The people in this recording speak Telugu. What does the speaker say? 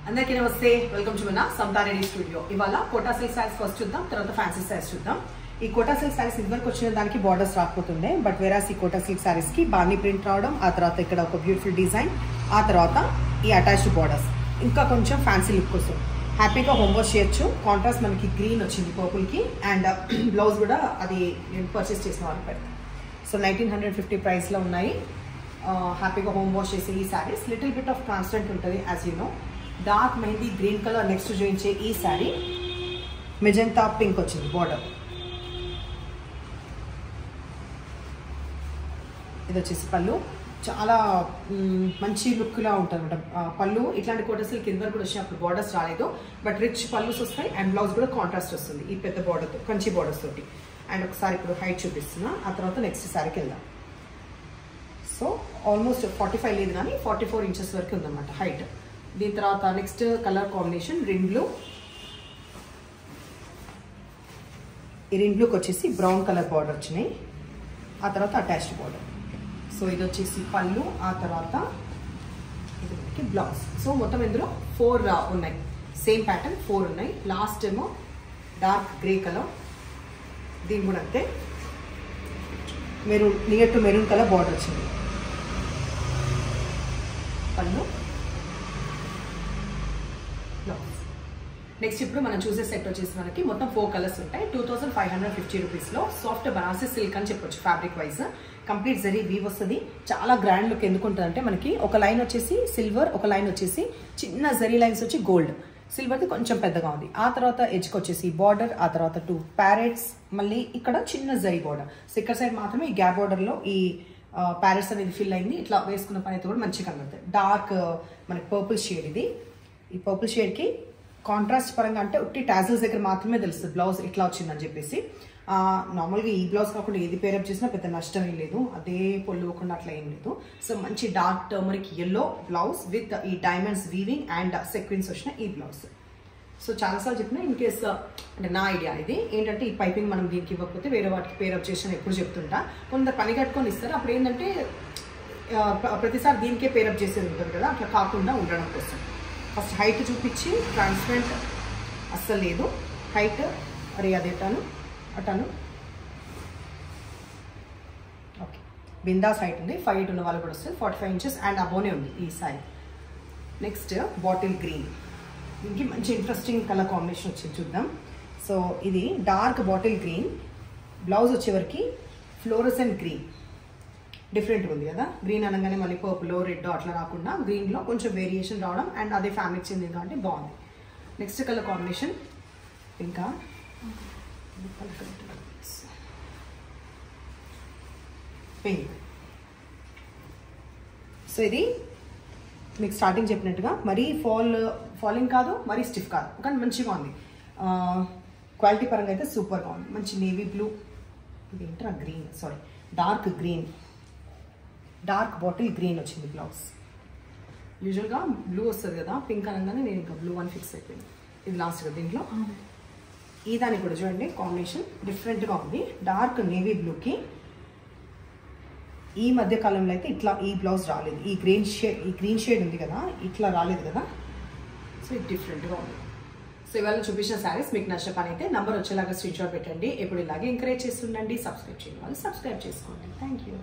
అందరికీ నమస్తే, వెల్కమ్ టు మన సమతా రెడీ స్టూడియో. ఇవాళ కోటా సిల్క్ సారీస్ ఫస్ట్ చూద్దాం, తర్వాత ఫ్యాన్సీ సారీస్ చూద్దాం. ఈ కోటా సిల్క్ సారీస్ ఇదివరకు వచ్చిన దానికి బార్డర్స్ రాకపోతుండే, బట్ వేరాస్ ఈ కోటా సిల్క్ సారీస్ కి బార్నీ ప్రింట్ రావడం, ఆ తర్వాత ఇక్కడ ఒక బ్యూటిఫుల్ డిజైన్, ఆ తర్వాత ఈ అటాచ్డ్ బార్డర్స్, ఇంకా కొంచెం ఫ్యాన్సీ లుక్ కోసం హ్యాపీగా హోమ్ వాష్ చేయొచ్చు. కాంట్రాస్ట్ మనకి గ్రీన్ వచ్చింది పర్పుల్ కి, అండ్ బ్లౌజ్ కూడా అది నేను పర్చేస్ చేసిన వాళ్ళు పెడతాను. సో 1950 ప్రైస్ లో ఉన్నాయి. హ్యాపీగా హోమ్ వాష్ చేసే ఈ saris little bit of transparent ఉంటుంది. As you know, dark mehndi green colour next చూపించే ఈ శారీ మెజెంటా పింక్ వచ్చింది బార్డర్. ఇది వచ్చేసి పళ్ళు, చాలా మంచి లుక్లా ఉంటుంది అనమాట. పళ్ళు ఇట్లాంటి కోటా సిల్క్ కింద కూడా వచ్చినప్పుడు బార్డర్స్ రాలేదు, బట్ రిచ్ పళ్ళుస్ వస్తాయి అండ్ బ్లౌజ్ కూడా కాంట్రాస్ట్ వస్తుంది ఈ పెద్ద బార్డర్తో, కంచి బార్డర్స్ తోటి. అండ్ ఒకసారి ఇప్పుడు హైట్ చూపిస్తున్నా, ఆ తర్వాత నెక్స్ట్ శారీకి వెళ్దాం. సో ఆల్మోస్ట్ 45 లేదు కానీ 44 ఇంచెస్ వరకు ఉందన్నమాట హైట్. దీని తర్వాత next colour combination Rin blue. ఈ రిన్ బ్లూకి వచ్చేసి బ్రౌన్ కలర్ బార్డర్ వచ్చినాయి, ఆ తర్వాత అటాచ్డ్ బార్డర్. సో ఇది వచ్చేసి పళ్ళు, ఆ తర్వాత ఇది మనకి బ్లౌజ్. సో మొత్తం ఇందులో 4 ఉన్నాయి, సేమ్ ప్యాటర్న్ 4 ఉన్నాయి. లాస్ట్ ఏమో డార్క్ గ్రే కలర్, దీని కూడా అంతే maroon, near to maroon colour border వచ్చింది. పళ్ళు, నెక్స్ట్ ఇప్పుడు మనం చూసే సెట్ వచ్చేసి మనకి మొత్తం 4 కలర్స్ ఉంటాయి. 2550 రూపీస్లో సాఫ్ట్ బనారసి సిల్క్ అని చెప్పొచ్చు. Fabric wise complete zari weave వస్తుంది. చాలా గ్రాండ్ లుక్ ఎందుకు ఉంటుంది అంటే, మనకి ఒక లైన్ వచ్చేసి సిల్వర్, ఒక లైన్ వచ్చేసి చిన్న జరీ లైన్స్ వచ్చి గోల్డ్. సిల్వర్ది కొంచెం పెద్దగా ఉంది. ఆ తర్వాత ఎడ్జ్కి వచ్చేసి బార్డర్, ఆ తర్వాత 2 ప్యారెట్స్, మళ్ళీ ఇక్కడ చిన్న జరీ బార్డర్. సో ఇక్కడ సైడ్ మాత్రమే ఈ గ్యాప్ బార్డర్లో ఈ ప్యారెట్స్ అనేది ఫిల్ అయింది. ఇట్లా వేసుకున్న పని అయితే కూడా మంచిగా కనబడుతుంది. డార్క్ మనకి పర్పుల్ షేడ్ ఇది. ఈ పర్పుల్ షేడ్కి కాంట్రాస్ట్ పరంగా అంటే ఉట్టి టాజిల్స్ దగ్గర మాత్రమే తెలుస్తుంది బ్లౌజ్ ఇట్లా వచ్చిందని చెప్పేసి. నార్మల్గా ఈ బ్లౌజ్ కాకుండా ఏది పేరప్ చేసినా పెద్ద నష్టం ఏం లేదు, అదే పొల్లుకుండా అట్లా ఏం లేదు. సో మంచి dark turmeric yellow blouse with ఈ డైమండ్స్ వీవింగ్ అండ్ సెక్వెన్స్ వచ్చిన ఈ బ్లౌజ్. సో చాలాసార్లు చెప్పిన, ఇన్ కేస్ అంటే నా ఐడియా ఇది ఏంటంటే, ఈ పైపింగ్ మనం దీనికి ఇవ్వకపోతే వేరే వాటికి పేరప్ చేసిన ఎప్పుడు చెప్తుంటా. కొందరు పని కట్టుకొని ఇస్తారు, అప్పుడు ఏంటంటే ప్రతిసారి దీనికే పేరప్ చేసేది ఉంటుంది కదా, అట్లా కాకుండా ఉండడం కోసం. ఫస్ట్ హైట్ చూపించి, ట్రాన్స్పరెంట్ అస్సలు లేదు హైట్. అరే అదేటాను అటాను ఓకే, బిందాస్ హైట్ ఉంది. 5 ఉన్న వాళ్ళు కూడా వస్తుంది. 45 ఇంచెస్ అండ్ అబోనే ఉంది ఈ సారీ. నెక్స్ట్ బాటిల్ గ్రీన్, దీనికి మంచి ఇంట్రెస్టింగ్ కలర్ కాంబినేషన్ వచ్చింది, చూద్దాం. సో ఇది డార్క్ బాటిల్ గ్రీన్, బ్లౌజ్ వచ్చేవరకు ఫ్లోరసెంట్ గ్రీన్. డిఫరెంట్గా ఉంది కదా, గ్రీన్ అనగానే మళ్ళీ పర్పుల్ రెడ్ అట్లా రాకుండా గ్రీన్లో కొంచెం వేరియేషన్ రావడం, అండ్ అదే ఫ్యామిలీకి చెందింది కాబట్టి బాగుంది. నెక్స్ట్ కలర్ కాంబినేషన్ ఇంకా పింక్. సో ఇది మీకు స్టార్టింగ్ చెప్పినట్టుగా మరీ ఫాలింగ్ కాదు, మరీ స్టిఫ్ కాదు, కానీ మంచిగా ఉంది. క్వాలిటీ పరంగా అయితే సూపర్గా ఉంది. మంచి నేవీ బ్లూ, ఇది ఏంటరా green, sari dark green, dark bottle green వచ్చింది బ్లౌజ్. యూజువల్గా బ్లూ వస్తుంది కదా పింక్ అనగానే, నేను ఇంకా బ్లూ అని ఫిక్స్ అయిపోయింది. ఇది లాస్ట్ కదా దీంట్లో. ఈ దానికి కూడా చూడండి కాంబినేషన్ డిఫరెంట్గా ఉంది. డార్క్ నేవీ బ్లూకి ఈ మధ్య కాలంలో అయితే ఇట్లా ఈ బ్లౌజ్ రాలేదు. ఈ గ్రీన్ షేడ్ ఉంది కదా, ఇట్లా రాలేదు కదా. సో ఇది డిఫరెంట్గా ఉంది. సో ఇవాళ చూపించిన శారీస్ మీకు నచ్చిన పని అయితే నంబర్ వచ్చేలాగా స్క్రీన్ షాట్ పెట్టండి. ఎప్పుడు ఇలాగే ఎంకరేజ్ చేస్తుండండి. సబ్స్క్రైబ్ చేయండి, వాళ్ళు సబ్స్క్రైబ్ చేసుకోండి. Thank you.